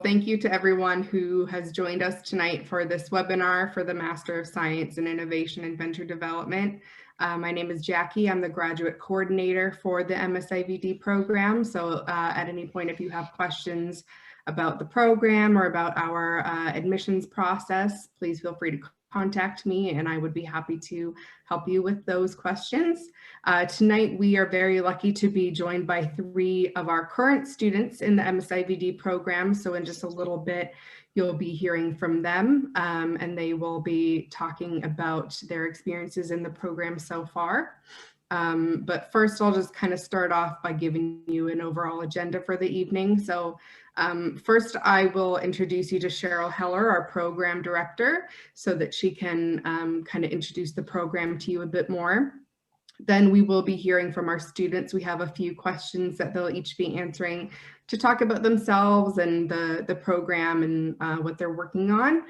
Thank you to everyone who has joined us tonight for this webinar for the Master of Science in Innovation and Venture Development. My name is Jackie. I'm the graduate coordinator for the MSIVD program. So at any point, if you have questions about the program or about our admissions process, please feel free to contact me and I would be happy to help you with those questions. Tonight, we are very lucky to be joined by 3 of our current students in the MSIVD program. So in just a little bit, you'll be hearing from them and they will be talking about their experiences in the program so far. But first, I'll just kind of start off by giving you an overall agenda for the evening. So first, I will introduce you to Cheryl Heller, our program director, so that she can kind of introduce the program to you a bit more. Then we will be hearing from our students. We have a few questions that they'll each be answering to talk about themselves and the program and what they're working on.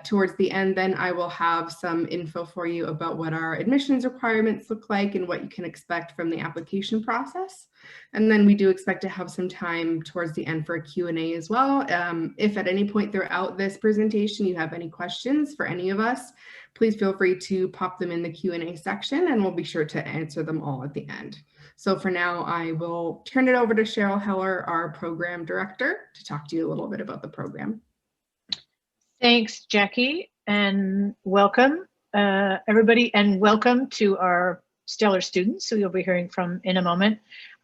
Towards the end, then I will have some info for you about what our admissions requirements look like and what you can expect from the application process. And then we do expect to have some time towards the end for a Q&A as well. If at any point throughout this presentation you have any questions for any of us, please feel free to pop them in the Q&A section and we'll be sure to answer them all at the end. So for now, I will turn it over to Cheryl Heller, our program director, to talk to you a little bit about the program. Thanks, Jackie, and welcome everybody, and welcome to our stellar students who you'll be hearing from in a moment.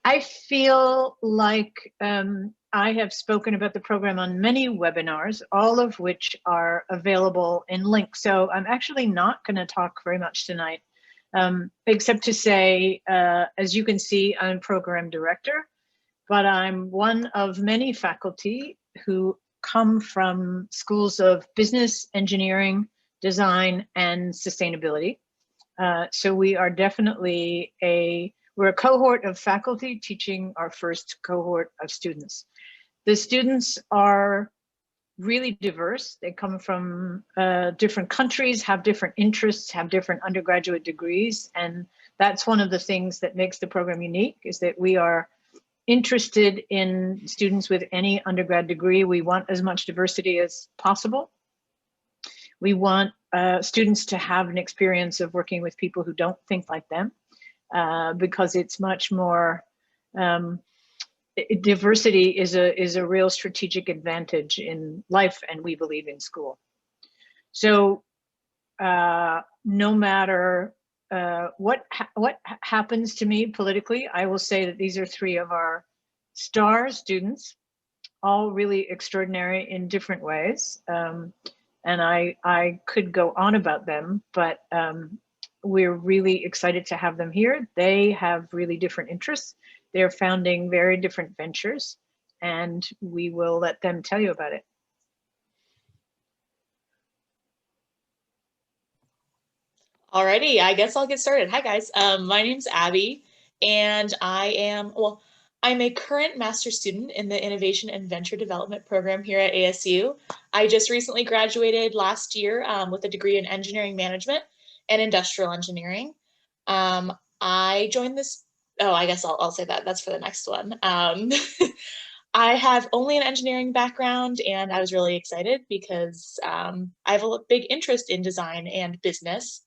I feel like I have spoken about the program on many webinars, all of which are available in links. So I'm actually not going to talk very much tonight, except to say, as you can see, I'm program director, but I'm one of many faculty who come from schools of business, engineering, design, and sustainability. So we are definitely we're a cohort of faculty teaching our first cohort of students. The students are really diverse. They come from different countries, have different interests, have different undergraduate degrees. And that's one of the things that makes the program unique, is that we are interested in students with any undergrad degree. We want as much diversity as possible. We want students to have an experience of working with people who don't think like them, because it's much more, diversity is a real strategic advantage in life, and we believe in school. So no matter what happens to me politically, I will say that these are 3 of our star students, all really extraordinary in different ways. And I could go on about them, but we're really excited to have them here. They have really different interests. They're founding very different ventures, and we will let them tell you about it. Alrighty, I guess I'll get started. Hi guys, my name's Abby, and I'm a current master's student in the Innovation and Venture Development program here at ASU. I just recently graduated last year with a degree in engineering management and industrial engineering. I joined this, I guess I'll say that's for the next one. I have only an engineering background, and I was really excited because I have a big interest in design and business.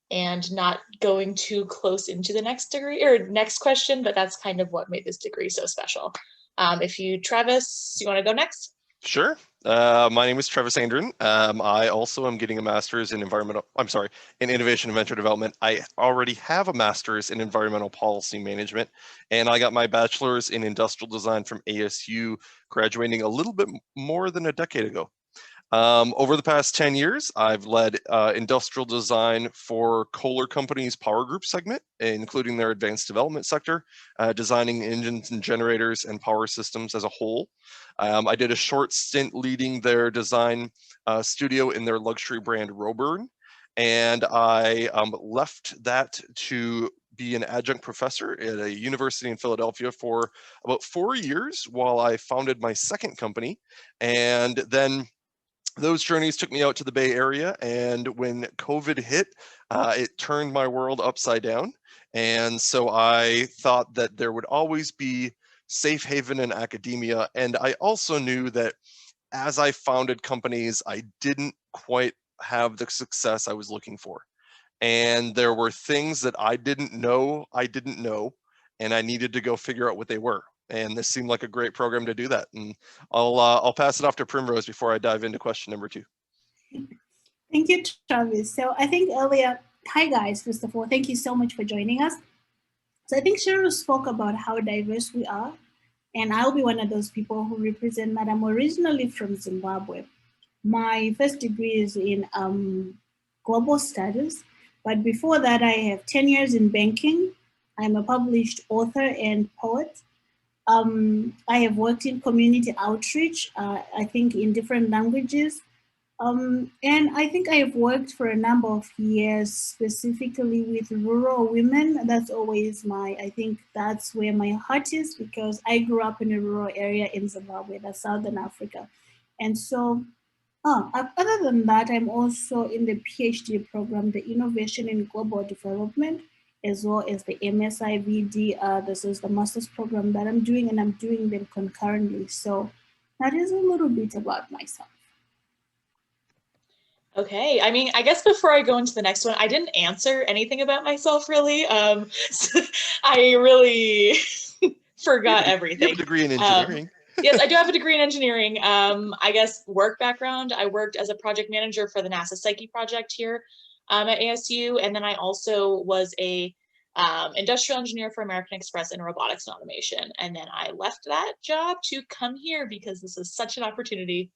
And not going too close into the next degree or next question, but that's kind of what made this degree so special. Travis, you want to go next? Sure. My name is Travis Andren. I also am getting a master's in in Innovation and Venture Development. I already have a master's in Environmental Policy Management, and I got my bachelor's in Industrial Design from ASU, graduating a little bit more than a decade ago. Over the past 10 years, I've led industrial design for Kohler Company's Power Group segment, including their advanced development sector, designing engines and generators and power systems as a whole. I did a short stint leading their design studio in their luxury brand Roburn, and I left that to be an adjunct professor at a university in Philadelphia for about 4 years while I founded my second company. And then those journeys took me out to the Bay Area, and when COVID hit, it turned my world upside down. And so I thought that there would always be safe haven in academia. And I also knew that as I founded companies, I didn't quite have the success I was looking for. And there were things that I didn't know, and I needed to go figure out what they were. And this seemed like a great program to do that. And I'll pass it off to Primrose before I dive into question number 2. Thank you, Travis. So I think earlier, hi guys, first of all, thank you so much for joining us. So I think Cheryl spoke about how diverse we are, and I'll be one of those people who represent that. I'm originally from Zimbabwe. My first degree is in global studies, but before that I have 10 years in banking. I'm a published author and poet. I have worked in community outreach, I think in different languages. And I think I have worked for a number of years, specifically with rural women. That's always I think that's where my heart is, because I grew up in a rural area in Zimbabwe, that's Southern Africa. And so, other than that, I'm also in the PhD program, the Innovation in Global Development, as well as the MSIVD. This is the master's program that I'm doing, and I'm doing them concurrently. So that is a little bit about myself. Okay, I mean, I guess before I go into the next one, I didn't answer anything about myself really. So I really forgot everything. You have a degree in engineering. Yes, I do have a degree in engineering. I guess work background, I worked as a project manager for the NASA Psyche project here at ASU. And then I also was a industrial engineer for American Express in robotics and automation. And then I left that job to come here because this is such an opportunity.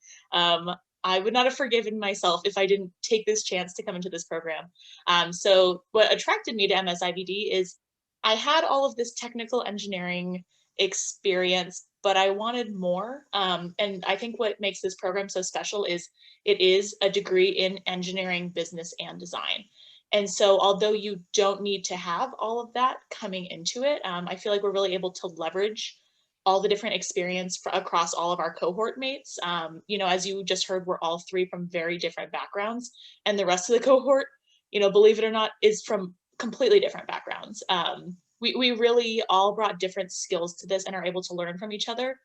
I would not have forgiven myself if I didn't take this chance to come into this program. So what attracted me to MSIVD is I had all of this technical engineering experience, but I wanted more. And I think what makes this program so special is it is a degree in engineering, business, and design. And so although you don't need to have all of that coming into it, I feel like we're really able to leverage all the different experience across all of our cohort mates. You know, as you just heard, we're all 3 from very different backgrounds, and the rest of the cohort, you know, believe it or not, is from completely different backgrounds. We really all brought different skills to this and are able to learn from each other.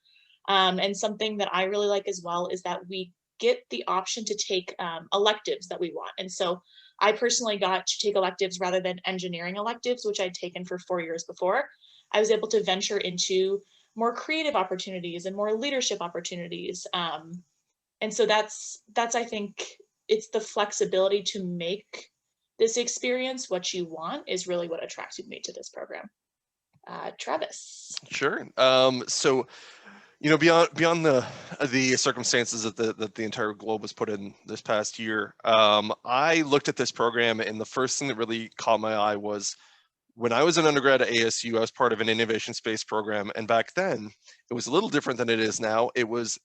And something that I really like as well is that we get the option to take electives that we want. And so I personally got to take electives rather than engineering electives, which I'd taken for 4 years before. I was able to venture into more creative opportunities and more leadership opportunities. And so that's I think it's the flexibility to make this experience what you want is really what attracted me to this program. Travis. Sure. So, you know, beyond the circumstances that the entire globe was put in this past year, I looked at this program, and the first thing that really caught my eye was when I was an undergrad at ASU, I was part of an innovation space program. And back then, it was a little different than it is now. It was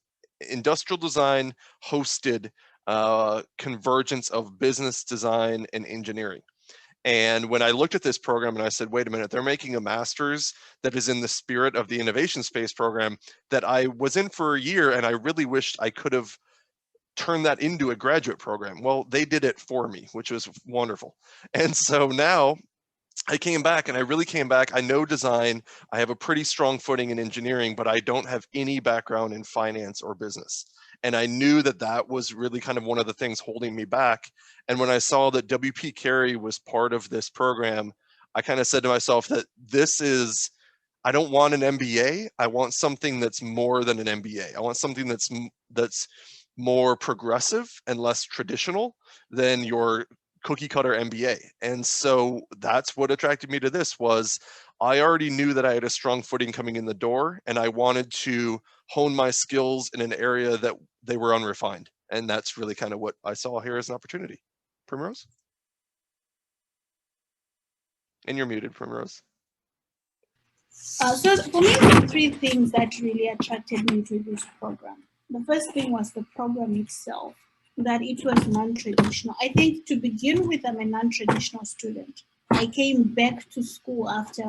industrial design hosted convergence of business design and engineering. And when I looked at this program and I said, wait a minute, they're making a master's that is in the spirit of the innovation space program that I was in for a year, and I really wished I could have turned that into a graduate program. Well, they did it for me, which was wonderful. And so now I came back, and I really came back. I know design. I have a pretty strong footing in engineering, but I don't have any background in finance or business. And I knew that that was really kind of one of the things holding me back. And when I saw that WP Carey was part of this program, I kind of said to myself that I don't want an MBA. I want something that's more than an MBA. I want something that's more progressive and less traditional than your cookie cutter MBA. And so that's what attracted me to this. Was I already knew that I had a strong footing coming in the door, and I wanted to hone my skills in an area that they were unrefined. And that's really kind of what I saw here as an opportunity. Primrose? And you're muted, Primrose. So for me, there are 3 things that really attracted me to this program. The first thing was the program itself, that it was non-traditional. I think to begin with, I'm a non-traditional student. I came back to school after,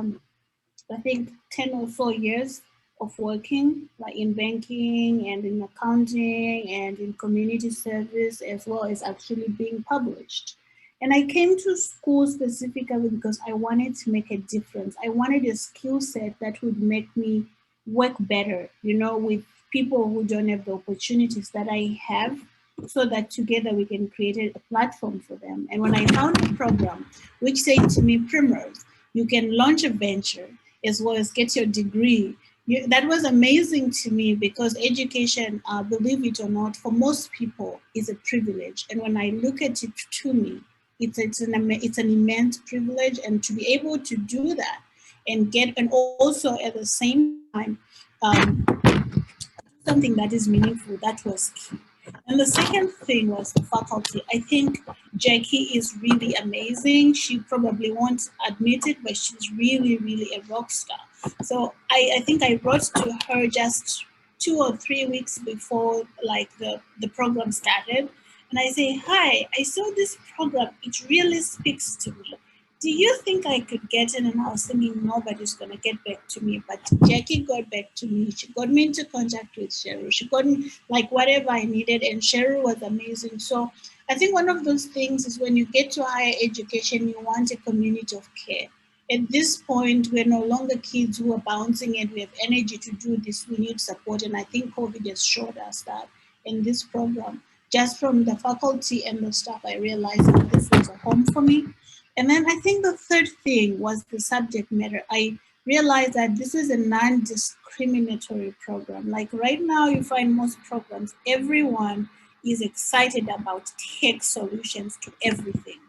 I think, 10 or so years of working, like in banking and in accounting and in community service, as well as actually being published. And I came to school specifically because I wanted to make a difference. I wanted a skill set that would make me work better, you know, with people who don't have the opportunities that I have, so that together we can create a platform for them. And when I found a program which said to me, Primrose, you can launch a venture as well as get your degree, that was amazing to me, because education, believe it or not, for most people is a privilege. And when I look at it, to me, it's an immense privilege. And to be able to do that and also at the same time, something that is meaningful, that was key. And the second thing was the faculty. I think Jackie is really amazing. She probably won't admit it, but she's really, really a rock star. So I think I wrote to her just 2 or 3 weeks before like the program started. And I say, hi, I saw this program. It really speaks to me. Do you think I could get in? And I was thinking, nobody's going to get back to me. But Jackie got back to me. She got me into contact with Cheryl. She got me like whatever I needed. And Cheryl was amazing. So I think one of those things is when you get to higher education, you want a community of care. At this point, we're no longer kids who are bouncing and we have energy to do this. We need support. And I think COVID has showed us that in this program. Just from the faculty and the staff, I realized that this was a home for me. And then I think the third thing was the subject matter. I realized that this is a non-discriminatory program. Like right now, you find most programs, everyone is excited about tech solutions to everything,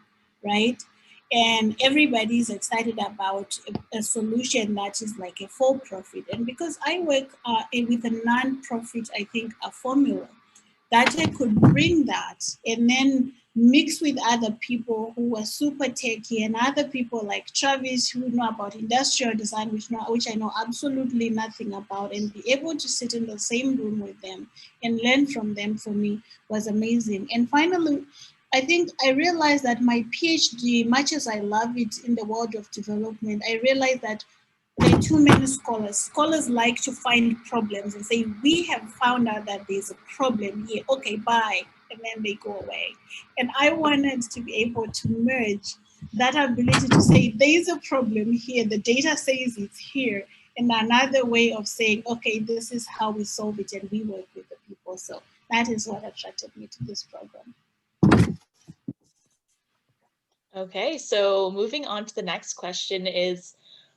right? And everybody is excited about a solution that is like a for-profit. And because I work with a non-profit, I think a formula that I could bring that and then mix with other people who were super techy and other people like Travis who know about industrial design, which I know absolutely nothing about, and be able to sit in the same room with them and learn from them, for me was amazing. And finally, I think I realized that my PhD, much as I love it in the world of development, I realized that there are too many scholars. Scholars like to find problems and say, we have found out that there's a problem here. Okay, bye. And then they go away. And I wanted to be able to merge that ability to say, there's a problem here. The data says it's here. And another way of saying, okay, this is how we solve it and we work with the people. So that is what attracted me to this program. Okay, so moving on to the next question is,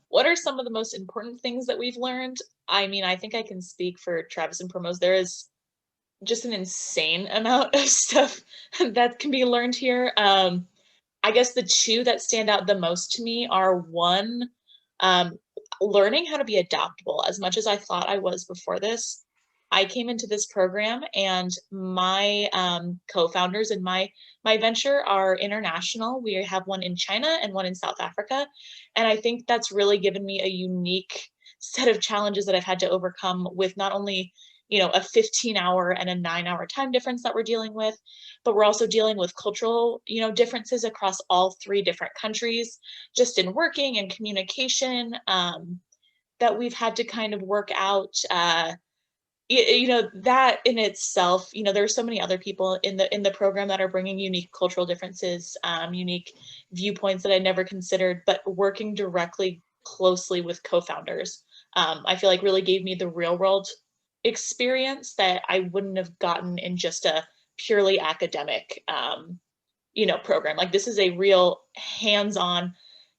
what are some of the most important things that we've learned? I mean, I think I can speak for Travis and Promos. There is just an insane amount of stuff that can be learned here. I guess the two that stand out the most to me are, one, learning how to be adaptable. As much as I thought I was before this, I came into this program and my co-founders in my venture are international. We have one in China and one in South Africa. And I think that's really given me a unique set of challenges that I've had to overcome with not only, you know, a 15-hour and a 9-hour time difference that we're dealing with, but we're also dealing with cultural, you know, differences across all 3 different countries, just in working and communication, that we've had to kind of work out. You know, that in itself, you know, there are so many other people in the program that are bringing unique cultural differences, unique viewpoints that I never considered, but working directly closely with co-founders, I feel like really gave me the real world experience that I wouldn't have gotten in just a purely academic, you know, program. Like, this is a real hands-on,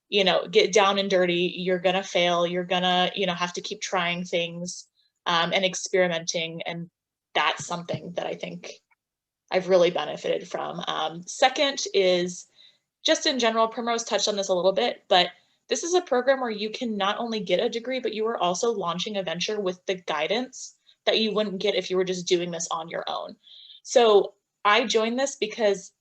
you know, get down and dirty. You're gonna fail. You're gonna, you know, have to keep trying things. And experimenting, and that's something that I think I've really benefited from. Second is just in general, Primrose touched on this a little bit, but this is a program where you can not only get a degree, but you are also launching a venture with the guidance that you wouldn't get if you were just doing this on your own. So I joined this because,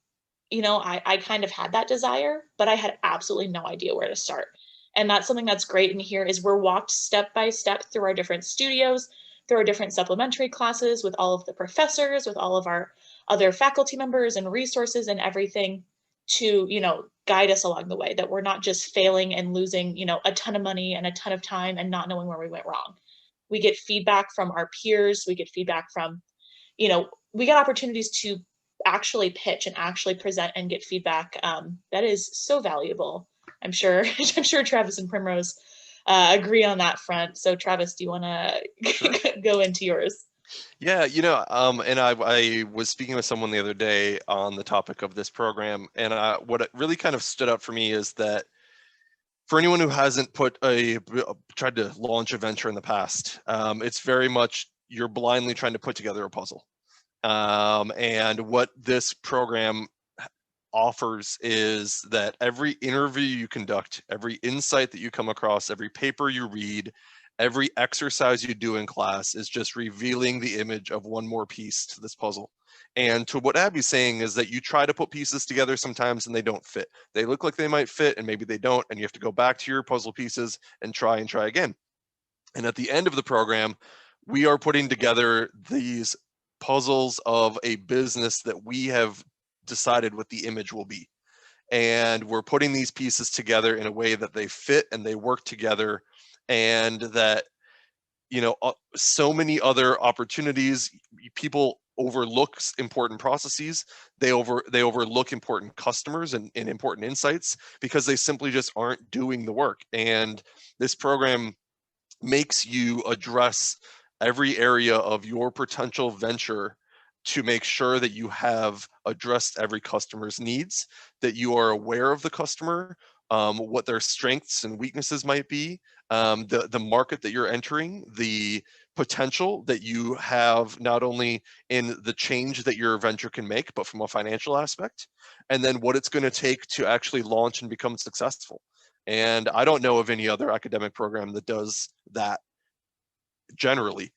you know, I kind of had that desire, but I had absolutely no idea where to start. And that's something that's great in here is we're walked step by step through our different studios, through our different supplementary classes with all of the professors, with all of our other faculty members and resources and everything to, you know, guide us along the way, that we're not just failing and losing, you know, a ton of money and a ton of time and not knowing where we went wrong. We get feedback from our peers. We get feedback from, you know, we get opportunities to actually pitch and actually present and get feedback. That is so valuable. I'm sure Travis and Primrose agree on that front. So Travis, do you want to Sure. go into yours? Yeah, and I was speaking with someone the other day on the topic of this program, and what it really kind of stood out for me is that for anyone who hasn't tried to launch a venture in the past, it's very much you're blindly trying to put together a puzzle. And what this program offers is that every interview you conduct, every insight that you come across, every paper you read, every exercise you do in class is just revealing the image of one more piece to this puzzle. And to what Abby's saying is that you try to put pieces together sometimes and they don't fit. They look like they might fit and maybe they don't, and you have to go back to your puzzle pieces and try again. And at the end of the program, we are putting together these puzzles of a business that we have decided what the image will be. And we're putting these pieces together in a way that they fit and they work together, and that, so many other opportunities, people overlook important processes, they overlook important customers and important insights because they simply just aren't doing the work. And this program makes you address every area of your potential venture to make sure that you have addressed every customer's needs, that you are aware of the customer, what their strengths and weaknesses might be, the market that you're entering, the potential that you have not only in the change that your venture can make, but from a financial aspect, and then what it's going to take to actually launch and become successful. And I don't know of any other academic program that does that generally.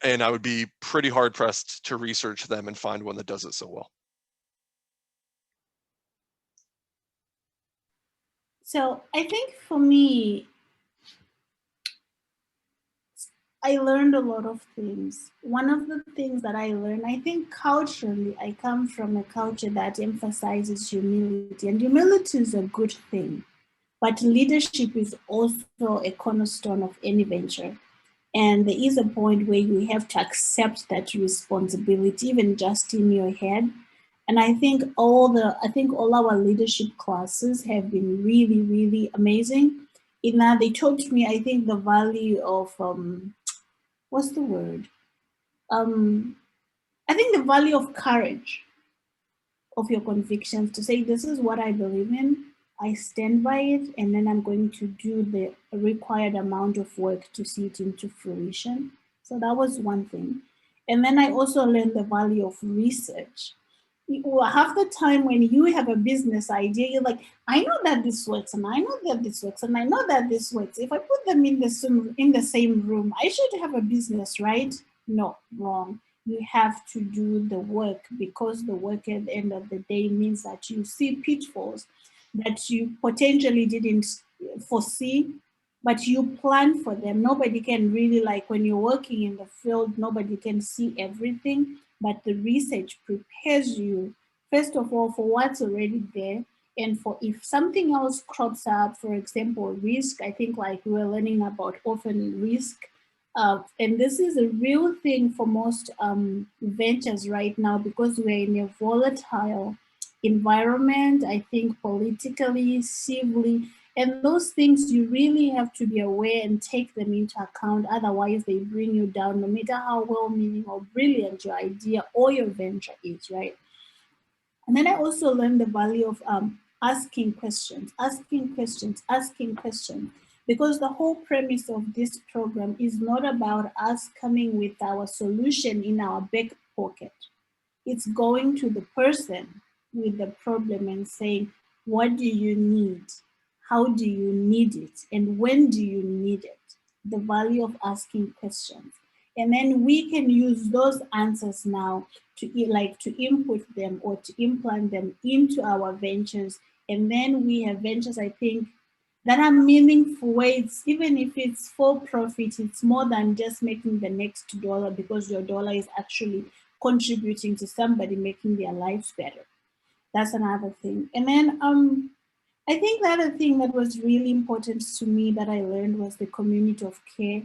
And I would be pretty hard pressed to research them and find one that does it so well. So I think for me, I learned a lot of things. One of the things that I learned, I think culturally, I come from a culture that emphasizes humility, and humility is a good thing, but leadership is also a cornerstone of any venture. And there is a point where you have to accept that responsibility, even just in your head. And I think all our leadership classes have been really, really amazing. In that they taught me, I think, the value of what's the word? I think the value of courage, of your convictions, to say, this is what I believe in, I stand by it, and then I'm going to do the required amount of work to see it into fruition. So that was one thing. And then I also learned the value of research. Half the time when you have a business idea, you're like, I know that this works, and I know that this works, and I know that this works. If I put them in the same room, I should have a business, right? No, wrong. You have to do the work, because the work at the end of the day means that you see pitfalls that you potentially didn't foresee, but you plan for them. Nobody can really, like when you're working in the field, nobody can see everything, but the research prepares you, first of all, for what's already there, and for if something else crops up, for example, risk. I think like we were learning about orphan risk. And this is a real thing for most ventures right now, because we're in a volatile environment, I think politically, civilly, and those things you really have to be aware and take them into account. Otherwise, they bring you down, no matter how well-meaning or brilliant your idea or your venture is, right? And then I also learned the value of asking questions, because the whole premise of this program is not about us coming with our solution in our back pocket. It's going to the person with the problem and saying, what do you need? How do you need it? And when do you need it? The value of asking questions. And then we can use those answers now to input them or to implant them into our ventures. And then we have ventures, I think, that are meaningful ways. Even if it's for profit, it's more than just making the next dollar, because your dollar is actually contributing to somebody making their lives better. That's another thing. And then I think the other thing that was really important to me that I learned was the community of care.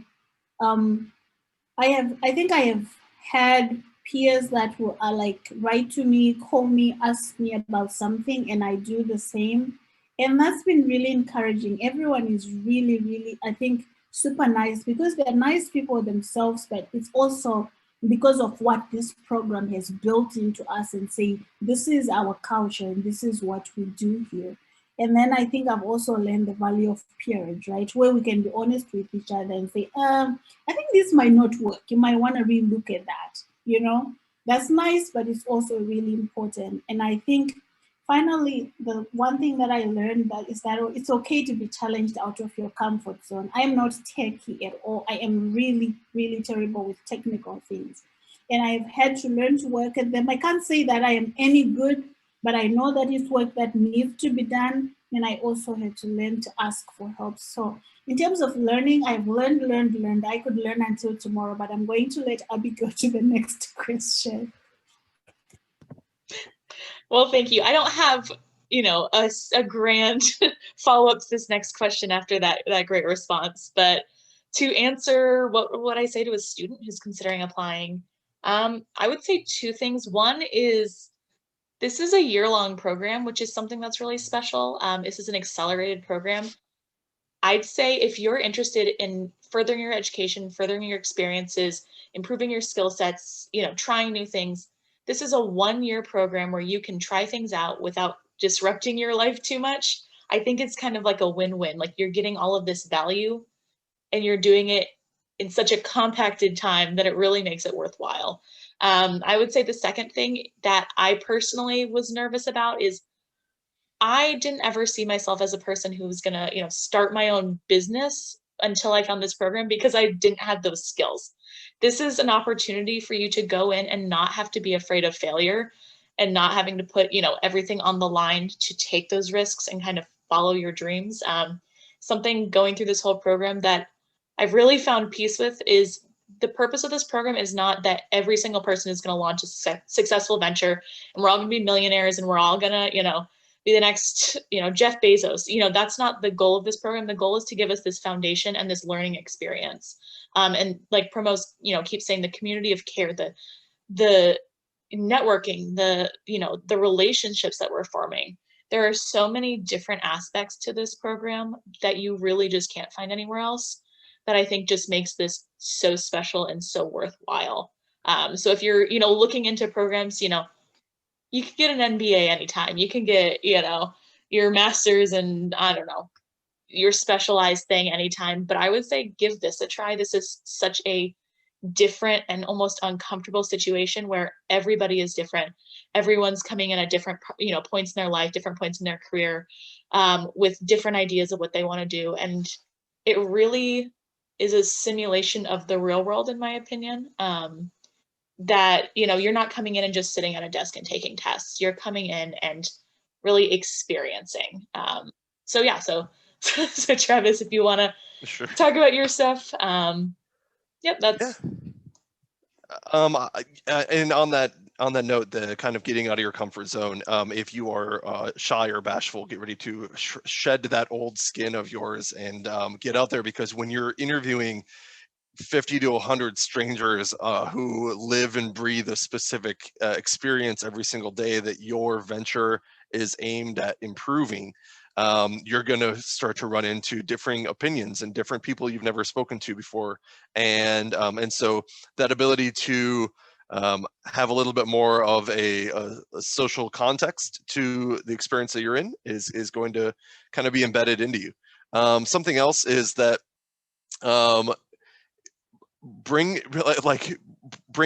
I think I have had peers that are like, write to me, call me, ask me about something, and I do the same. And that's been really encouraging. Everyone is really, really, I think, super nice because they're nice people themselves, but it's also because of what this program has built into us and saying, this is our culture and this is what we do here. And then I think I've also learned the value of peerage, right? Where we can be honest with each other and say, I think this might not work. You might want to relook at that, you know? That's nice, but it's also really important. And I think finally, the one thing that I learned is that it's okay to be challenged out of your comfort zone. I am not techy at all. I am really, really terrible with technical things. And I've had to learn to work at them. I can't say that I am any good, but I know that it's work that needs to be done. And I also had to learn to ask for help. So in terms of learning, I've learned. I could learn until tomorrow, but I'm going to let Abby go to the next question. Well, thank you. I don't have, you know, a grand follow-up to this next question after that great response, but to answer what I say to a student who's considering applying, I would say two things. One is this is a year-long program, which is something that's really special. This is an accelerated program. I'd say if you're interested in furthering your education, furthering your experiences, improving your skill sets, you know, trying new things, this is a one-year program where you can try things out without disrupting your life too much. I think it's kind of like a win-win. Like you're getting all of this value and you're doing it in such a compacted time that it really makes it worthwhile. I would say the second thing that I personally was nervous about is I didn't ever see myself as a person who was gonna, you know, start my own business until I found this program because I didn't have those skills. This is an opportunity for you to go in and not have to be afraid of failure and not having to put, you know, everything on the line to take those risks and kind of follow your dreams. Something going through this whole program that I've really found peace with is the purpose of this program is not that every single person is going to launch a successful venture and we're all going to be millionaires and we're all going to, you know, be the next, you know, Jeff Bezos. You know, that's not the goal of this program. The goal is to give us this foundation and this learning experience. And like Promos, you know, keep saying the community of care, the networking, the, you know, the relationships that we're forming. There are so many different aspects to this program that you really just can't find anywhere else that I think just makes this so special and so worthwhile. So if you're, you know, looking into programs, you know, you can get an MBA anytime. You can get, you know, your master's and I don't know, your specialized thing anytime. But I would say give this a try. This is such a different and almost uncomfortable situation where everybody is different. Everyone's coming in at different, you know, points in their life, different points in their career, with different ideas of what they want to do. And it really is a simulation of the real world, in my opinion. That, you know, you're not coming in and just sitting at a desk and taking tests. You're coming in and really experiencing. So yeah, so Travis, if you want to talk about your stuff, yep, that's. Yeah. And on that note, the kind of getting out of your comfort zone, if you are shy or bashful, get ready to shed that old skin of yours and get out there, because when you're interviewing 50 to 100 strangers who live and breathe a specific experience every single day that your venture is aimed at improving, you're going to start to run into differing opinions and different people you've never spoken to before. And so that ability to have a little bit more of a social context to the experience that you're in is going to kind of be embedded into you. Something else is that bring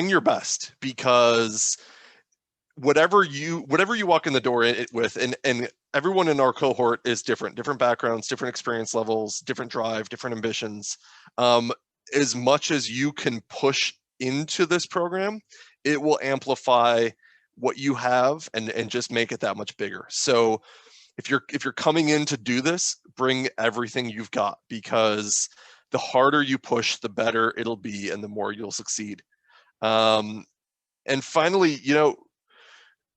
your best, because whatever you walk in the door with, and everyone in our cohort is different backgrounds, different experience levels, different drive, different ambitions. As much as you can push into this program, it will amplify what you have and just make it that much bigger. So if you're coming in to do this, bring everything you've got, because the harder you push, the better it'll be and the more you'll succeed. And finally, you know,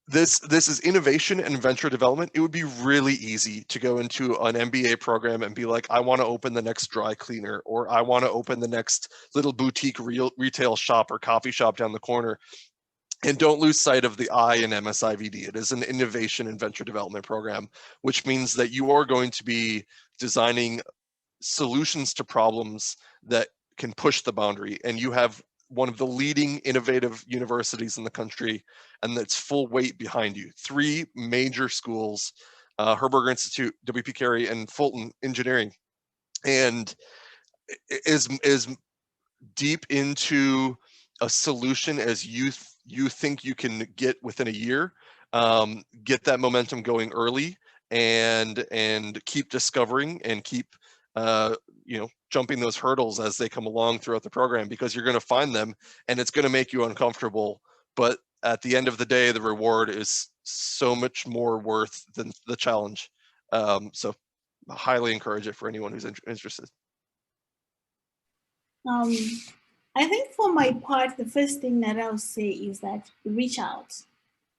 this is innovation and venture development. It would be really easy to go into an MBA program and be like, I want to open the next dry cleaner, or I want to open the next little boutique retail shop or coffee shop down the corner. And don't lose sight of the I in MSIVD. It is an innovation and venture development program, which means that you are going to be designing solutions to problems that can push the boundary. And you have one of the leading innovative universities in the country, and that's full weight behind you. 3 major schools, Herberger Institute, W.P. Carey, and Fulton Engineering, and is deep into a solution as you think you can get within a year. Get that momentum going early, and keep discovering and keep jumping those hurdles as they come along throughout the program, because you're going to find them and it's going to make you uncomfortable. But at the end of the day, the reward is so much more worth than the challenge. So I highly encourage it for anyone who's interested. I think for my part, the first thing that I'll say is that reach out.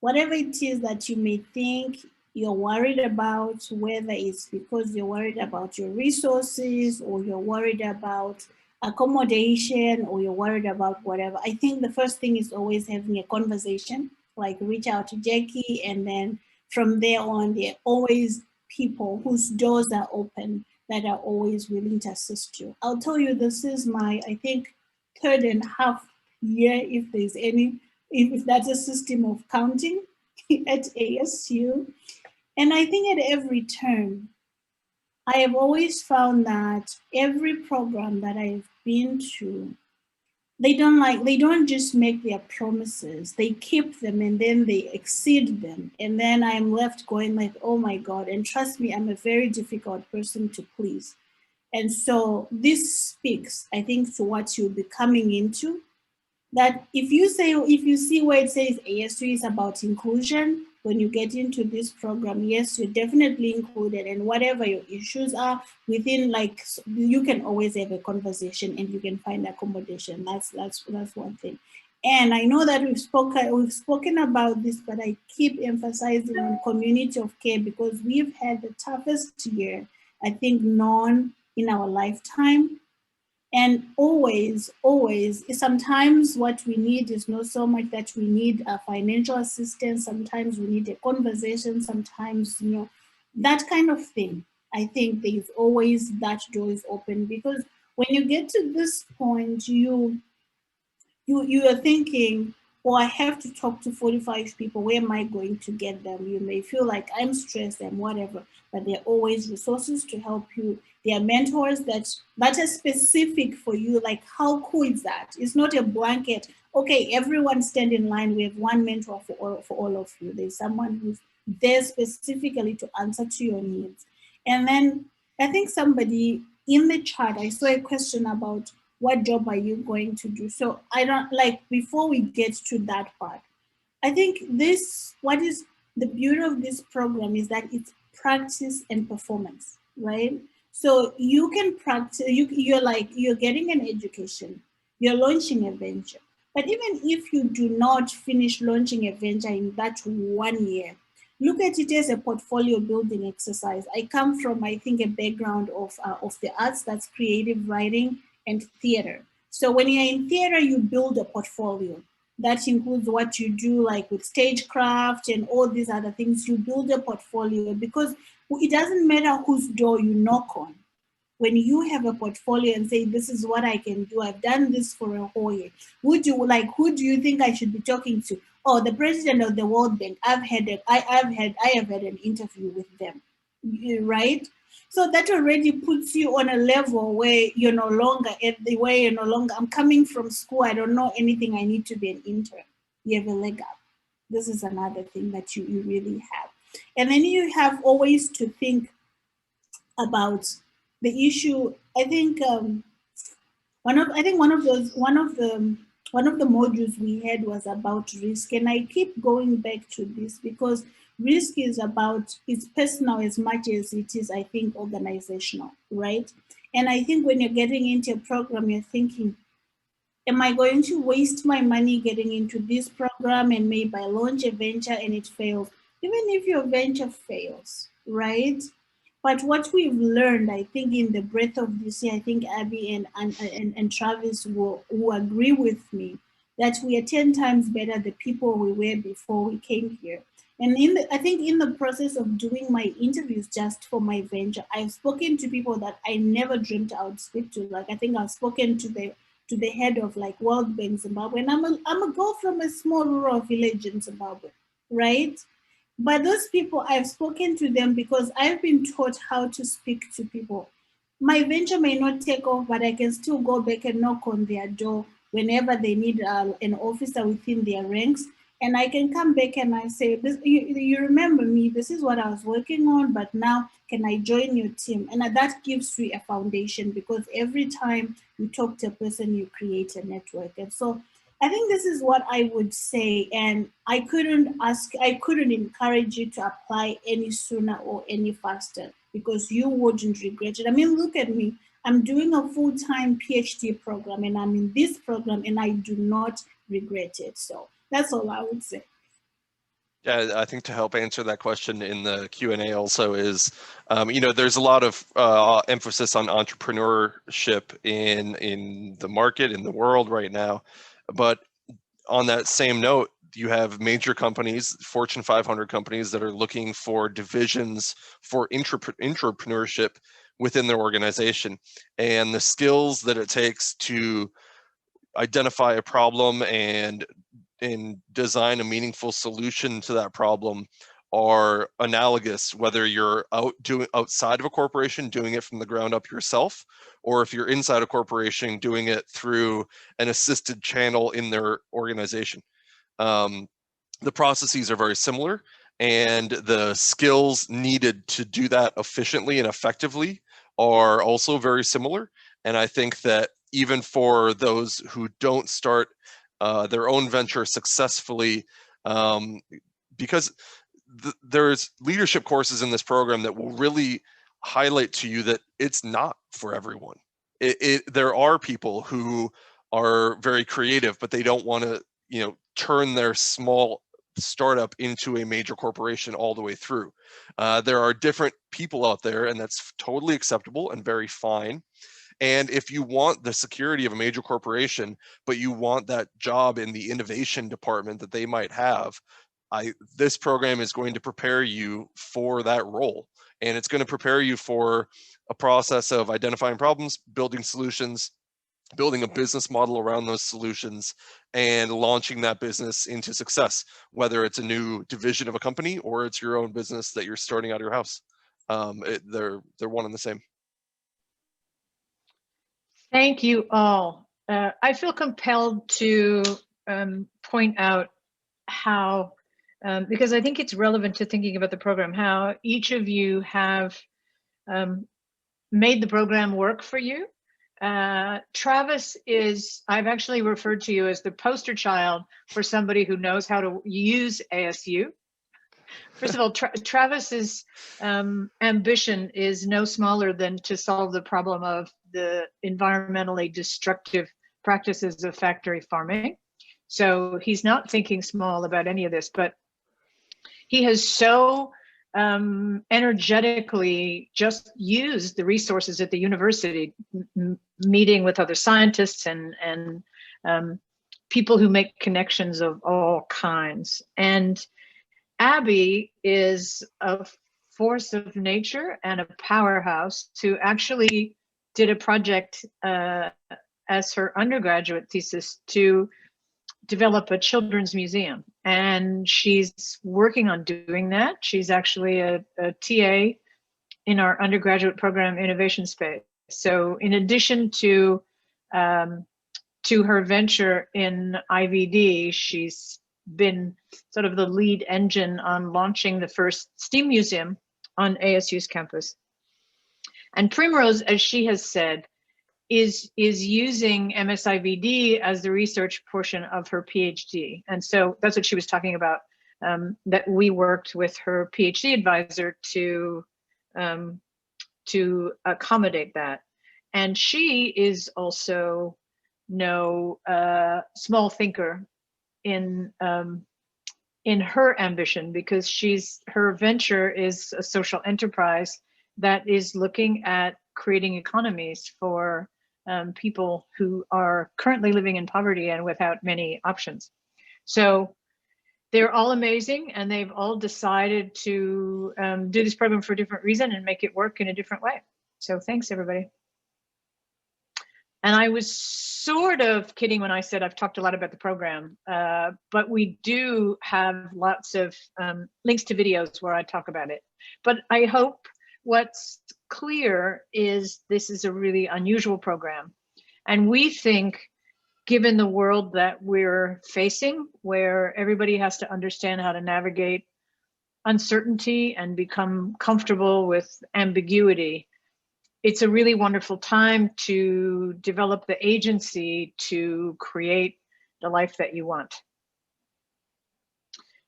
Whatever it is that you may think you're worried about, whether it's because you're worried about your resources, or you're worried about accommodation, or you're worried about whatever, I think the first thing is always having a conversation, like reach out to Jackie, and then from there on, there are always people whose doors are open that are always willing to assist you. I'll tell you, this is my, I think, 3rd and half year, if there's any, if that's a system of counting at ASU. And I think at every turn, I have always found that every program that I've been to, they don't just make their promises, they keep them, and then they exceed them. And then I'm left going like, oh my God. And trust me, I'm a very difficult person to please. And so this speaks, I think, to what you'll be coming into. That if you see where it says ASU is about inclusion, when you get into this program, yes, you're definitely included, and whatever your issues are within, like, you can always have a conversation and you can find accommodation. That's one thing. And I know that we've spoken about this, but I keep emphasizing on community of care, because we've had the toughest year, I think, known in our lifetime. And always, sometimes what we need is not so much that we need a financial assistance. Sometimes we need a conversation. Sometimes, that kind of thing. I think there's always that door is open, because when you get to this point, you are thinking, well, I have to talk to 45 people. Where am I going to get them? You may feel like I'm stressed and whatever, but there are always resources to help you. There are mentors that are specific for you. Like, how cool is that? It's not a blanket. Okay, everyone stand in line. We have one mentor for all of you. There's someone who's there specifically to answer to your needs. And then I think somebody in the chat, I saw a question about what job are you going to do? So before we get to that part, I think what is the beauty of this program is that it's practice and performance, right? So you can practice, you're getting an education, you're launching a venture. But even if you do not finish launching a venture in that 1 year, look at it as a portfolio building exercise. I come from, I think, a background of the arts, that's creative writing and theater. So when you're in theater, you build a portfolio. That includes what you do, like with stagecraft and all these other things. You build a portfolio, because it doesn't matter whose door you knock on. When you have a portfolio and say, this is what I can do, I've done this for a whole year. Who do you think I should be talking to? Oh, the president of the World Bank. I have had an interview with them, right? So that already puts you on a level where you're no longer I'm coming from school, I don't know anything, I need to be an intern. You have a leg up. This is another thing that you really have. And then you have always to think about the issue. I think one of the modules we had was about risk, and I keep going back to this because risk is personal as much as it is, I think, organizational, right? And I think when you're getting into a program, you're thinking, am I going to waste my money getting into this program, and maybe I launch a venture and it fails? Even if your venture fails, right? But what we've learned, I think, in the breadth of this year, I think Abby and Travis will agree with me that we are 10 times better the people we were before we came here. And I think in the process of doing my interviews just for my venture, I've spoken to people that I never dreamt I would speak to. Like I think I've spoken to the head of like World Bank Zimbabwe, and I'm a girl from a small rural village in Zimbabwe, right? But those people, I've spoken to them because I've been taught how to speak to people. My venture may not take off, but I can still go back and knock on their door whenever they need an officer within their ranks. And I can come back and I say, you remember me, this is what I was working on, but now can I join your team? And that gives you a foundation, because every time you talk to a person, you create a network. And so I think this is what I would say. And I couldn't encourage you to apply any sooner or any faster, because you wouldn't regret it. I mean, look at me. I'm doing a full-time PhD program, and I'm in this program, and I do not regret it. So that's all I would say. Yeah, I think to help answer that question in the Q&A also is, there's a lot of emphasis on entrepreneurship in the market, in the world right now. But on that same note, you have major companies, Fortune 500 companies, that are looking for divisions for entrepreneurship within their organization. And the skills that it takes to identify a problem and design a meaningful solution to that problem are analogous, whether you're outside of a corporation doing it from the ground up yourself, or if you're inside a corporation doing it through an assisted channel in their organization. The processes are very similar, and the skills needed to do that efficiently and effectively are also very similar. And I think that even for those who don't start their own venture successfully, because there's leadership courses in this program that will really highlight to you that it's not for everyone. There are people who are very creative, but they don't want to, turn their small startup into a major corporation all the way through. There are different people out there, and that's totally acceptable and very fine. And if you want the security of a major corporation, but you want that job in the innovation department that they might have, this program is going to prepare you for that role. And it's going to prepare you for a process of identifying problems, building solutions, building a business model around those solutions, and launching that business into success, whether it's a new division of a company or it's your own business that you're starting out of your house. They're one and the same. Thank you all. I feel compelled to point out how, because I think it's relevant to thinking about the program, how each of you have made the program work for you. Travis I've actually referred to you as the poster child for somebody who knows how to use ASU. First of all, Travis's ambition is no smaller than to solve the problem of the environmentally destructive practices of factory farming. So he's not thinking small about any of this, but he has so energetically just used the resources at the university, meeting with other scientists and people who make connections of all kinds. And Abby is a force of nature and a powerhouse who actually did a project as her undergraduate thesis to develop a children's museum. And she's working on doing that. She's actually a TA in our undergraduate program innovation space. So in addition to her venture in IVD, she's been sort of the lead engine on launching the first STEAM museum on ASU's campus. And Primrose, as she has said, is using MSIVD as the research portion of her PhD. And so that's what she was talking about, that we worked with her PhD advisor to accommodate that. And she is also no small thinker in her ambition, because her venture is a social enterprise that is looking at creating economies for people who are currently living in poverty and without many options. So they're all amazing, and they've all decided to do this program for a different reason and make it work in a different way. So thanks, everybody. And I was sort of kidding when I said I've talked a lot about the program, but we do have lots of links to videos where I talk about it. But I hope what's clear is this is a really unusual program. And we think, given the world that we're facing, where everybody has to understand how to navigate uncertainty and become comfortable with ambiguity, it's a really wonderful time to develop the agency to create the life that you want.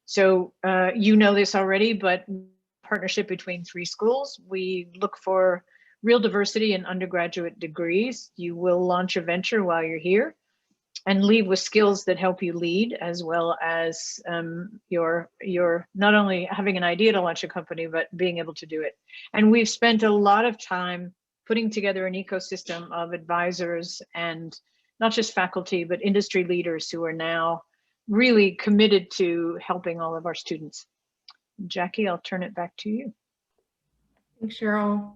So you know this already, but partnership between 3 schools. We look for real diversity in undergraduate degrees. You will launch a venture while you're here and leave with skills that help you lead, as well as your not only having an idea to launch a company, but being able to do it. And we've spent a lot of time putting together an ecosystem of advisors and not just faculty, but industry leaders who are now really committed to helping all of our students. Jackie, I'll turn it back to you. Thanks, Cheryl.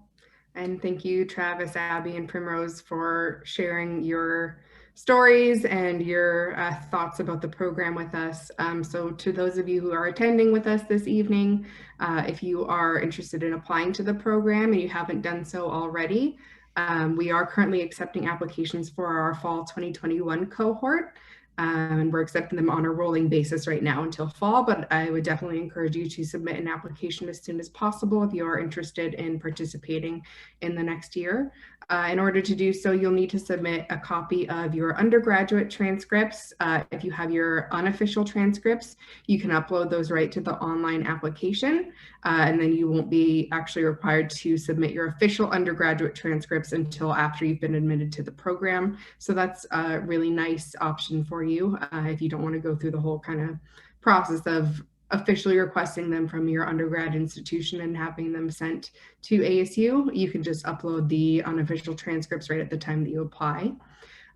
And thank you, Travis, Abby, and Primrose, for sharing your stories and your thoughts about the program with us. So to those of you who are attending with us this evening, if you are interested in applying to the program and you haven't done so already, we are currently accepting applications for our fall 2021 cohort. And we're accepting them on a rolling basis right now until fall, but I would definitely encourage you to submit an application as soon as possible if you are interested in participating in the next year. In order to do so, you'll need to submit a copy of your undergraduate transcripts. If you have your unofficial transcripts, you can upload those right to the online application, and then you won't be actually required to submit your official undergraduate transcripts until after you've been admitted to the program. So that's a really nice option for you if you don't want to go through the whole kind of process of officially requesting them from your undergrad institution and having them sent to ASU. You can just upload the unofficial transcripts right at the time that you apply.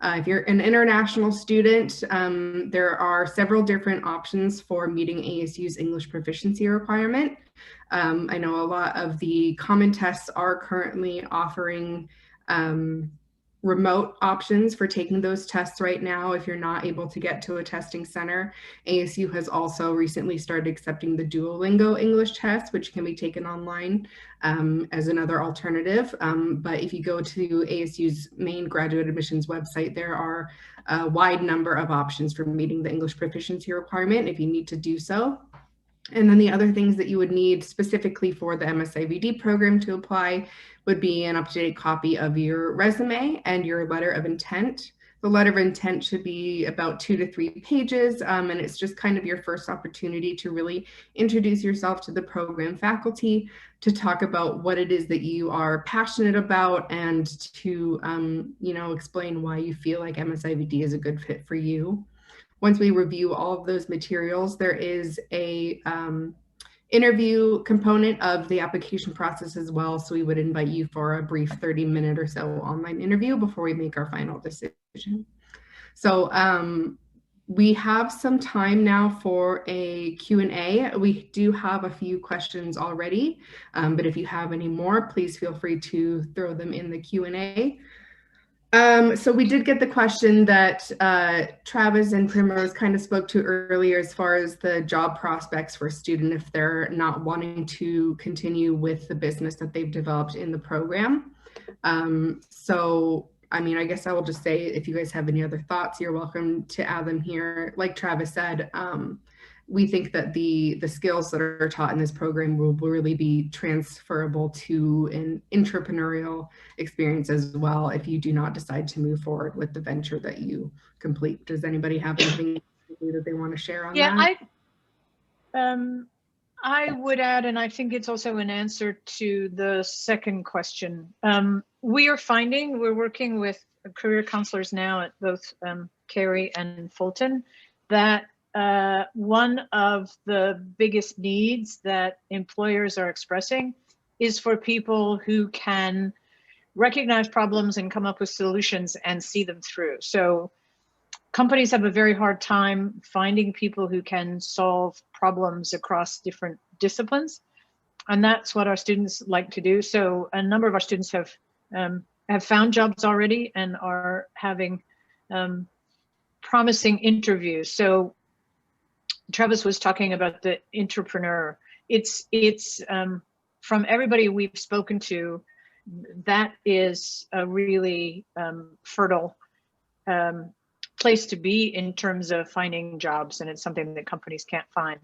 If you're an international student, there are several different options for meeting ASU's English proficiency requirement. I know a lot of the common tests are currently offering remote options for taking those tests right now. If you're not able to get to a testing center, ASU has also recently started accepting the Duolingo English test, which can be taken online as another alternative. But if you go to ASU's main graduate admissions website, there are a wide number of options for meeting the English proficiency requirement if you need to do so. And then the other things that you would need specifically for the MSIVD program to apply would be an up-to-date copy of your resume and your letter of intent. The letter of intent should be about 2 to 3 pages, and it's just kind of your first opportunity to really introduce yourself to the program faculty, to talk about what it is that you are passionate about, and to explain why you feel like MSIVD is a good fit for you. Once we review all of those materials, there is a interview component of the application process as well. So we would invite you for a brief 30-minute or so online interview before we make our final decision. So we have some time now for a Q&A. We do have a few questions already, but if you have any more, please feel free to throw them in the Q&A. So we did get the question that Travis and Primrose kind of spoke to earlier as far as the job prospects for a student if they're not wanting to continue with the business that they've developed in the program. So, I mean, I guess I will just say if you guys have any other thoughts, you're welcome to add them here. Like Travis said, we think that the skills that are taught in this program will really be transferable to an entrepreneurial experience as well if you do not decide to move forward with the venture that you complete. Does anybody have anything that they want to share on that? I would add, and I think it's also an answer to the second question. We are finding, we're working with career counselors now at both Cary and Fulton, that one of the biggest needs that employers are expressing is for people who can recognize problems and come up with solutions and see them through. So companies have a very hard time finding people who can solve problems across different disciplines. And that's what our students like to do. So a number of our students have found jobs already and are having promising interviews. So Travis was talking about the entrepreneur. It's from everybody we've spoken to, that is a really fertile place to be in terms of finding jobs, and it's something that companies can't find.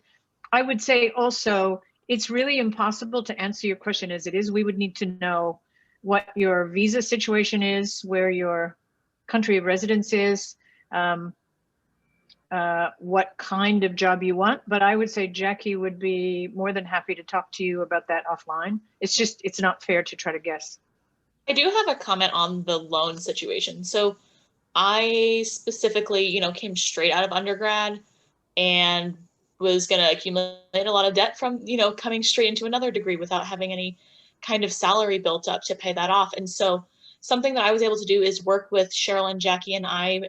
I would say also, it's really impossible to answer your question as it is. We would need to know what your visa situation is, where your country of residence is, what kind of job you want. But I would say Jackie would be more than happy to talk to you about that offline. It's just, it's not fair to try to guess. I do have a comment on the loan situation. So I specifically, came straight out of undergrad and was going to accumulate a lot of debt from, coming straight into another degree without having any kind of salary built up to pay that off. And so something that I was able to do is work with Cheryl and Jackie, and I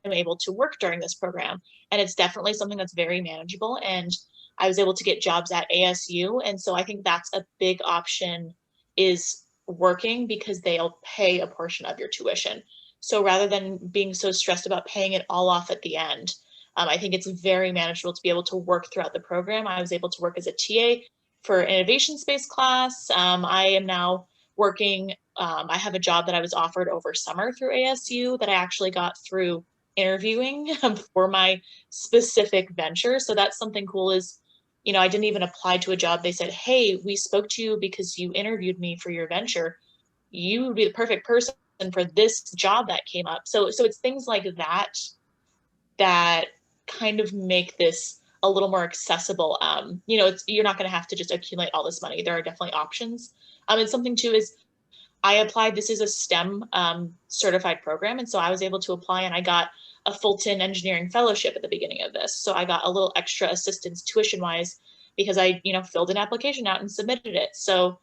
am able to work during this program. And it's definitely something that's very manageable. And I was able to get jobs at ASU. And so I think that's a big option, is working, because they'll pay a portion of your tuition. So rather than being so stressed about paying it all off at the end, I think it's very manageable to be able to work throughout the program. I was able to work as a TA for an innovation space class. I am now working, I have a job that I was offered over summer through ASU that I actually got through interviewing for my specific venture. So that's something cool, is, I didn't even apply to a job. They said, hey, we spoke to you because you interviewed me for your venture. You would be the perfect person for this job that came up. So it's things like that that kind of make this a little more accessible. You're not going to have to just accumulate all this money. There are definitely options. And something too is, I applied, this is a STEM certified program. And so I was able to apply, and I got a Fulton engineering fellowship at the beginning of this. So I got a little extra assistance tuition wise, because I, filled an application out and submitted it. So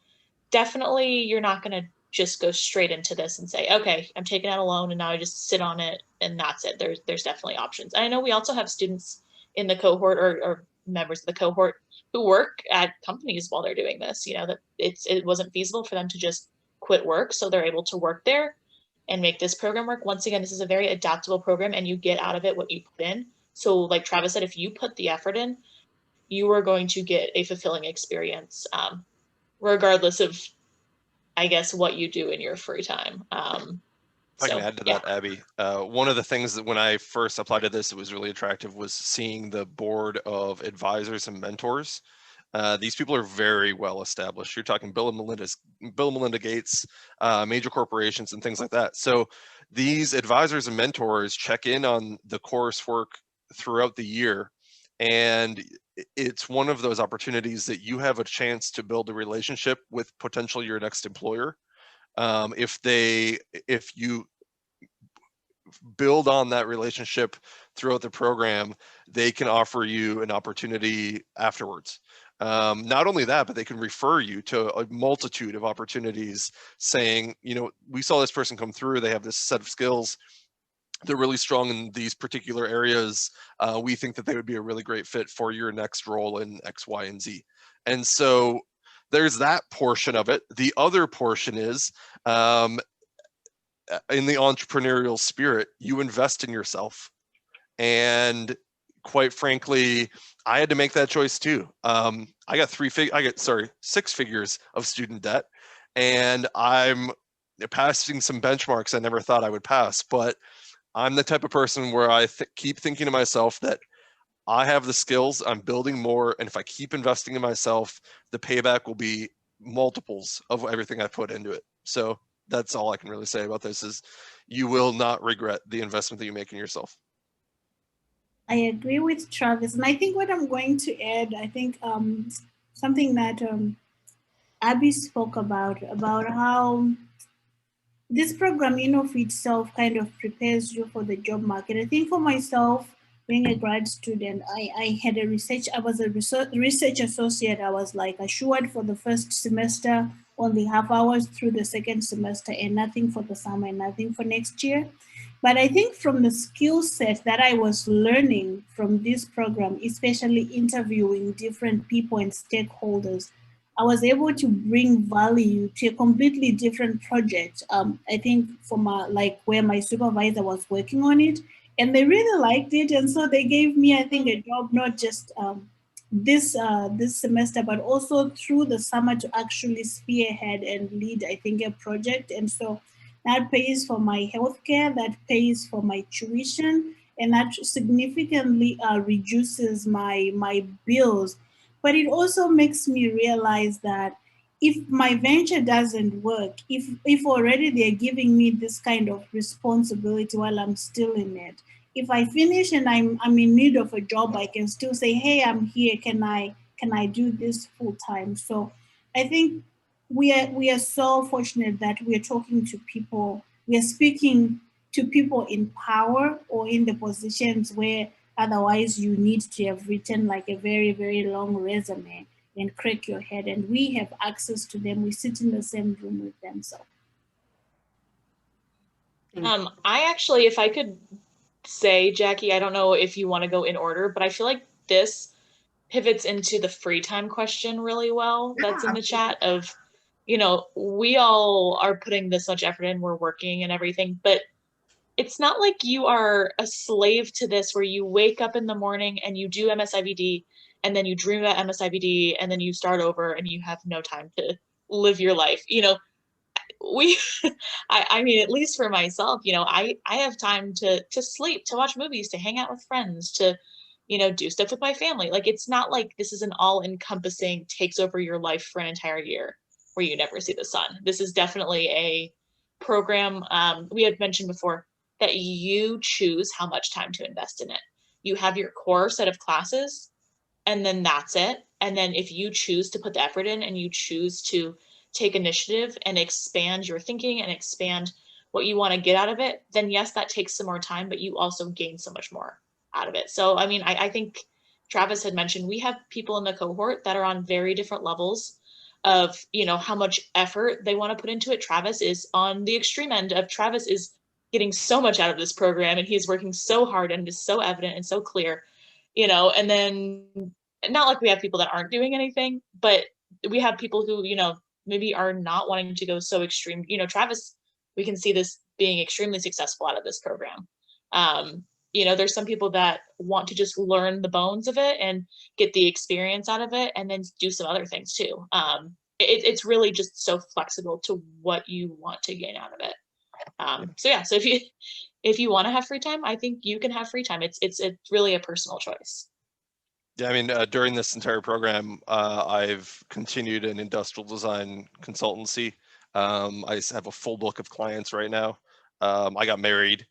definitely you're not going to just go straight into this and say, okay, I'm taking out a loan and now I just sit on it and that's it. There's definitely options. And I know we also have students in the cohort, or members of the cohort, who work at companies while they're doing this, that it wasn't feasible for them to just quit work. So they're able to work there and make this program work. Once again, this is a very adaptable program, and you get out of it what you put in. So like Travis said, if you put the effort in, you are going to get a fulfilling experience, regardless of, I guess, what you do in your free time. If I can add to that, Abby, one of the things that when I first applied to this, it was really attractive, was seeing the board of advisors and mentors. These people are very well established. You're talking Bill and Melinda Gates, major corporations and things like that. So these advisors and mentors check in on the coursework throughout the year. And it's one of those opportunities that you have a chance to build a relationship with potentially your next employer. If you build on that relationship throughout the program, they can offer you an opportunity afterwards. Not only that, but they can refer you to a multitude of opportunities, saying, we saw this person come through, they have this set of skills, they're really strong in these particular areas. We think that they would be a really great fit for your next role in X, Y, and Z. And so there's that portion of it. The other portion is, in the entrepreneurial spirit, you invest in yourself. And quite frankly, I had to make that choice too. I got 6 figures of student debt, and I'm passing some benchmarks I never thought I would pass. But I'm the type of person where I keep thinking to myself that I have the skills, I'm building more, and if I keep investing in myself, the payback will be multiples of everything I put into it. So that's all I can really say about this, is you will not regret the investment that you make in yourself. I agree with Travis. And I think what I'm going to add, I think something that Abby spoke about how this program in of itself kind of prepares you for the job market. I think for myself, being a grad student, I was a research associate. I was like assured for the first semester, only half hours through the second semester, and nothing for the summer and nothing for next year. But I think from the skill set that I was learning from this program, especially interviewing different people and stakeholders, I was able to bring value to a completely different project. I think from like where my supervisor was working on it, and they really liked it, and so they gave me, I think, a job not just this semester, but also through the summer to actually spearhead and lead, I think, a project. And so that pays for my healthcare, that pays for my tuition, and that significantly reduces my bills. But it also makes me realize that if my venture doesn't work, if already they're giving me this kind of responsibility while I'm still in it, if I finish and I'm in need of a job, I can still say, hey, I'm here. Can I do this full time? So I think we are so fortunate that we are talking to people, we are speaking to people in power or in the positions where otherwise you need to have written like a very, very long resume and crack your head. And we have access to them. We sit in the same room with them. So I actually, if I could say, Jackie, I don't know if you want to go in order, but I feel like this pivots into the free time question really well. That's in the chat of, you know, we all are putting this much effort in, we're working and everything, but it's not like you are a slave to this where you wake up in the morning and you do MSIVD and then you dream about MSIVD and then you start over and you have no time to live your life. You know, we I mean, at least for myself, you know, I have time to sleep, to watch movies, to hang out with friends, to, you know, do stuff with my family. Like, it's not like this is an all-encompassing takes over your life for an entire year where you never see the sun. This is definitely a program, we had mentioned before, that you choose how much time to invest in it. You have your core set of classes, and then that's it. And then if you choose to put the effort in and you choose to take initiative and expand your thinking and expand what you want to get out of it, then yes, that takes some more time, but you also gain so much more out of it. So, I mean, I think Travis had mentioned we have people in the cohort that are on very different levels of, you know, how much effort they want to put into it. Travis is on the extreme end of Travis is getting so much out of this program and he's working so hard and is so evident and so clear, you know, and then not like we have people that aren't doing anything, but we have people who, you know, maybe are not wanting to go so extreme. You know, Travis, we can see this being extremely successful out of this program. You know, there's some people that want to just learn the bones of it and get the experience out of it and then do some other things too. It's really just so flexible to what you want to gain out of it. So yeah, so if you want to have free time, I think you can have free time. It's really a personal choice. Yeah, I mean, during this entire program, I've continued an industrial design consultancy. I have a full book of clients right now. I got married.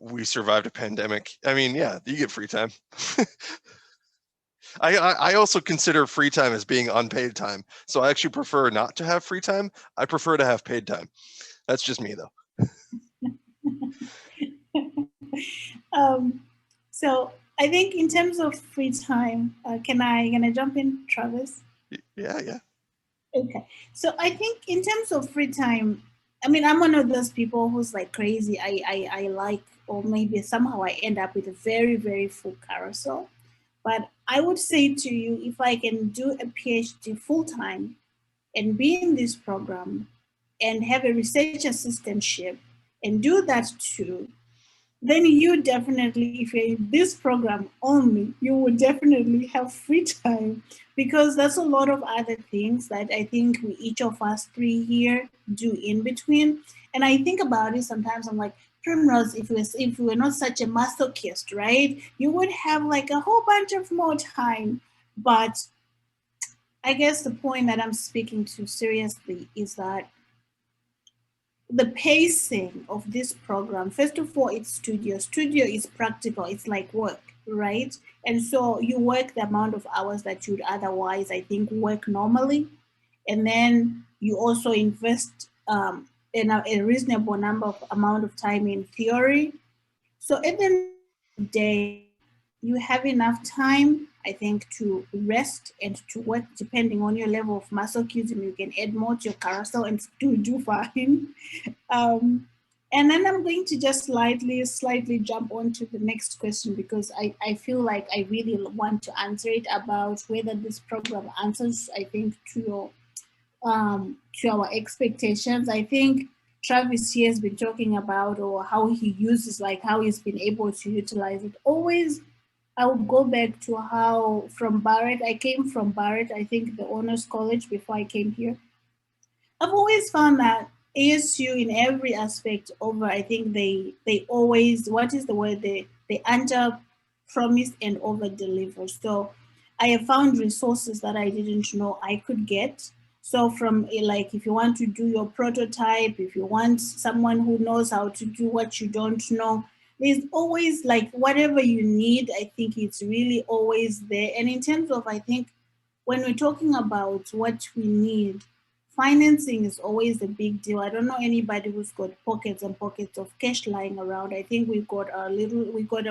We survived a pandemic. I mean, yeah, you get free time. I also consider free time as being unpaid time. So I actually prefer not to have free time. I prefer to have paid time. That's just me, though. So I think in terms of free time, can I jump in, Travis? Yeah. Okay. So I think in terms of free time, I mean, I'm one of those people who's like crazy. I like, or maybe somehow I end up with a very, very full carousel. But I would say to you, if I can do a PhD full time and be in this program and have a research assistantship and do that too, then you definitely, if you're in this program only, you would definitely have free time, because there's a lot of other things that I think we, each of us three here, do in between. And I think about it sometimes, I'm like, Primrose, if we were not such a masochist, right, you would have like a whole bunch of more time. But I guess the point that I'm speaking to seriously is that the pacing of this program, first of all, it's studio. Studio is practical, it's like work, right? And so you work the amount of hours that you'd otherwise, I think, work normally. And then you also invest in a reasonable amount of time in theory. So at the end of the day, you have enough time, I think, to rest and to work. Depending on your level of masochism, you can add more to your carousel and still do fine. And then I'm going to just slightly jump on to the next question, because I feel like I really want to answer it about whether this program answers, I think, to our expectations. I think Travis here has been talking about, or how he uses, like how he's been able to utilize it. Always, I would go back to how from Barrett, I came from Barrett, I think the honors college before I came here. I've always found that ASU in every aspect over, I think they always, what is the word, they under promise and over deliver. So I have found resources that I didn't know I could get. So from like, if you want to do your prototype, if you want someone who knows how to do what you don't know, there's always, like, whatever you need, I think it's really always there. And in terms of, I think, when we're talking about what we need, financing is always a big deal. I don't know anybody who's got pockets and pockets of cash lying around. I think we got a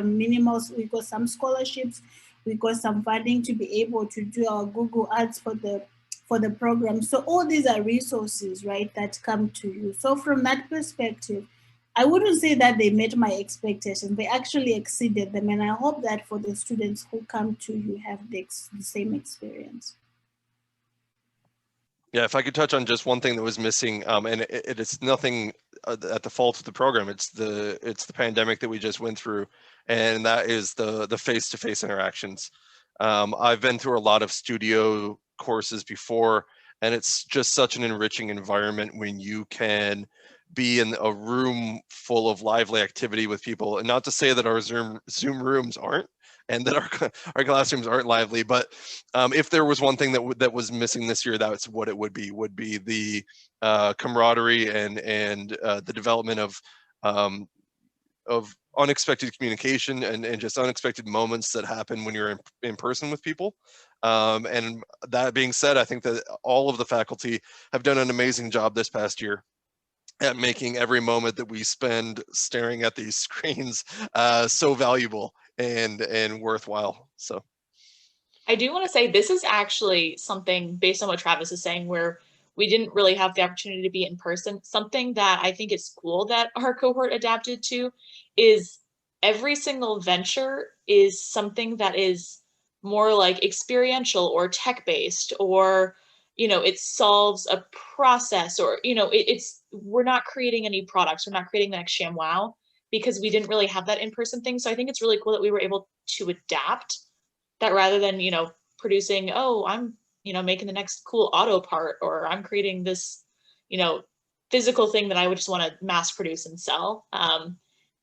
minimal, we got some scholarships, we got some funding to be able to do our Google ads for the program. So all these are resources, right, that come to you. So from that perspective, I wouldn't say that they met my expectations. They actually exceeded them. And I hope that for the students who come to you have the same experience. Yeah, if I could touch on just one thing that was missing, and it's nothing at the fault of the program. It's the pandemic that we just went through, and that is the face-to-face interactions. I've been through a lot of studio courses before, and it's just such an enriching environment when you can be in a room full of lively activity with people. And not to say that our Zoom rooms aren't, and that our classrooms aren't lively, but if there was one thing that was missing this year, that's what it would be the camaraderie and the development of unexpected communication and just unexpected moments that happen when you're in person with people. And that being said, I think that all of the faculty have done an amazing job this past year at making every moment that we spend staring at these screens so valuable and worthwhile. So I do want to say this is actually something, based on what Travis is saying, where we didn't really have the opportunity to be in person. Something that I think is cool that our cohort adapted to is every single venture is something that is more like experiential or tech-based, or, you know, it solves a process, or, you know, we're not creating any products, we're not creating the next ShamWow, because we didn't really have that in-person thing. So I think it's really cool that we were able to adapt that, rather than, you know, producing, oh, I'm, you know, making the next cool auto part, or I'm creating this, you know, physical thing that I would just want to mass produce and sell.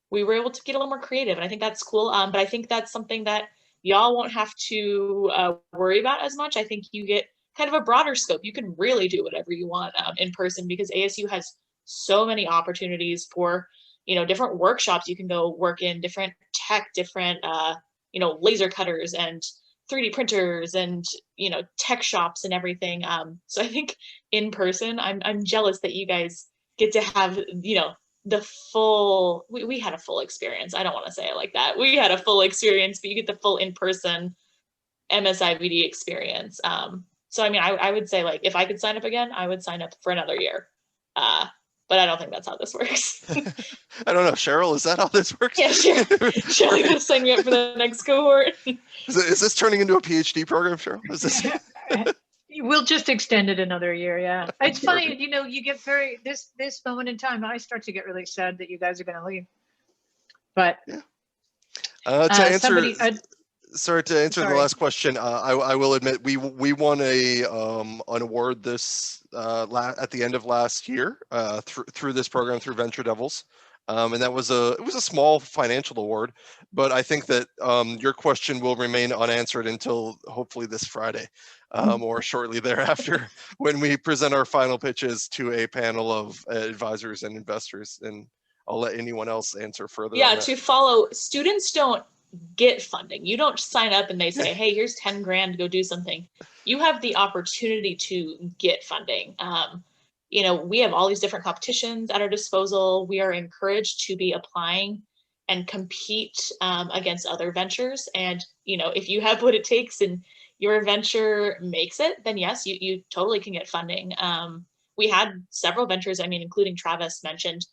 We were able to get a little more creative, and I think that's cool. But I think that's something that y'all won't have to worry about as much. I think you get kind of a broader scope. You can really do whatever you want in person, because ASU has so many opportunities for, you know, different workshops. You can go work in different tech, different, you know, laser cutters and 3D printers and, you know, tech shops and everything. So I think in person, I'm jealous that you guys get to have, you know, the full, we had a full experience. I don't want to say it like that. We had a full experience, but you get the full in-person MSIVD experience. So, I mean, I would say, like, if I could sign up again, I would sign up for another year. But I don't think that's how this works. I don't know, Cheryl, is that how this works? Yeah, sure. Cheryl, gonna sign me up for the next cohort. Is this turning into a PhD program, Cheryl? Is this? We'll just extend it another year. Yeah, it's funny. You know, you get this moment in time, I start to get really sad that you guys are going to leave. But yeah. To answer. Sorry, to answer the last question, I will admit we won an award this at the end of last year through this program, through Venture Devils, and that was it was a small financial award, but I think that your question will remain unanswered until hopefully this Friday or shortly thereafter, when we present our final pitches to a panel of advisors and investors, and I'll let anyone else answer further. Yeah, to follow, students don't get funding. You don't sign up and they say, hey, here's 10 grand to go do something. You have the opportunity to get funding. You know, we have all these different competitions at our disposal. We are encouraged to be applying and compete against other ventures. And, you know, if you have what it takes and your venture makes it, then yes, you totally can get funding. We had several ventures, I mean, including Travis mentioned,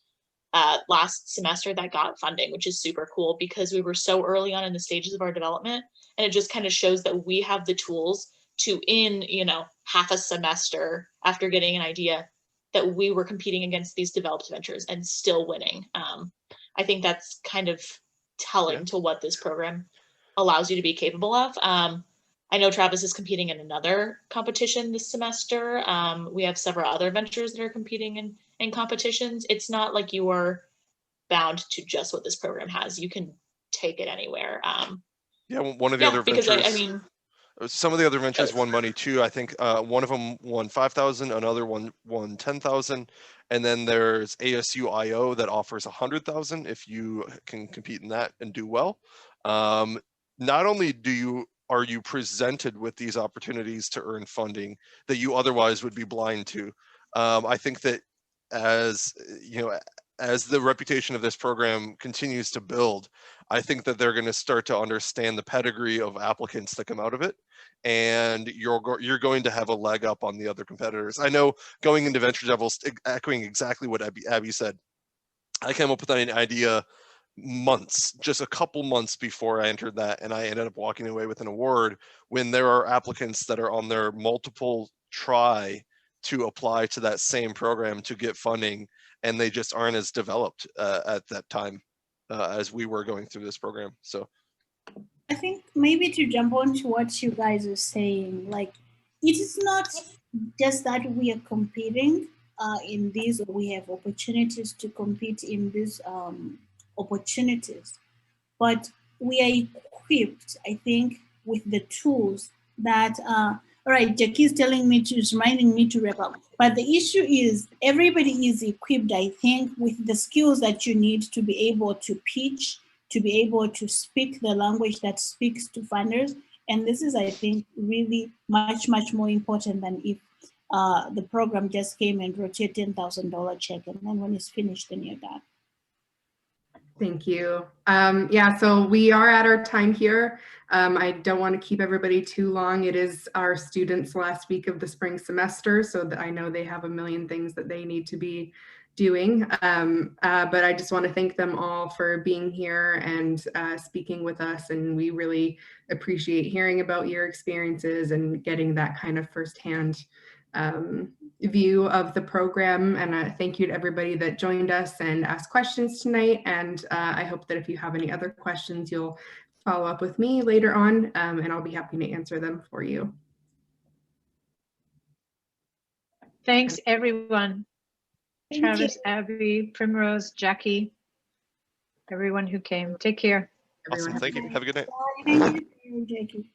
last semester that got funding, which is super cool because we were so early on in the stages of our development. And it just kind of shows that we have the tools to, in, you know, half a semester after getting an idea, that we were competing against these developed ventures and still winning. I think that's kind of telling to what this program allows you to be capable of. I know Travis is competing in another competition this semester. We have several other ventures that are competing in competitions. It's not like you are bound to just what this program has. You can take it anywhere. Yeah, one of the other because ventures. I mean, some of the other ventures won money too. I think one of them won 5,000, another one won 10,000, and then there's ASU IO that offers 100,000 if you can compete in that and do well. Not only are you presented with these opportunities to earn funding that you otherwise would be blind to. I think that as you know, as the reputation of this program continues to build, I think that they're going to start to understand the pedigree of applicants that come out of it, and you're going to have a leg up on the other competitors. I know going into Venture Devils, echoing exactly what Abby said, I came up with an idea just a couple months before I entered that, and I ended up walking away with an award when there are applicants that are on their multiple try to apply to that same program to get funding, and they just aren't as developed at that time as we were going through this program. So I think maybe to jump on to what you guys are saying, like, it is not just that we are competing in these, or we have opportunities to compete in these opportunities, but we are equipped, I think, with the tools that, all right, Jackie is telling me is reminding me to wrap up. But the issue is everybody is equipped, I think, with the skills that you need to be able to pitch, to be able to speak the language that speaks to funders. And this is, I think, really much, much more important than if the program just came and wrote you a $10,000 check, and then when it's finished, then you're done. Thank you. Yeah, so we are at our time here. I don't want to keep everybody too long. It is our students' last week of the spring semester, so that I know they have a million things that they need to be doing. But I just want to thank them all for being here and speaking with us. And we really appreciate hearing about your experiences and getting that kind of firsthand view of the program. And thank you to everybody that joined us and asked questions tonight. And I hope that if you have any other questions, you'll follow up with me later on, and I'll be happy to answer them for you. Thanks, everyone. Thank Travis, you. Abby, Primrose, Jackie, everyone who came. Take care. awesome. Thank you. Have a good night. Thank you, Jackie.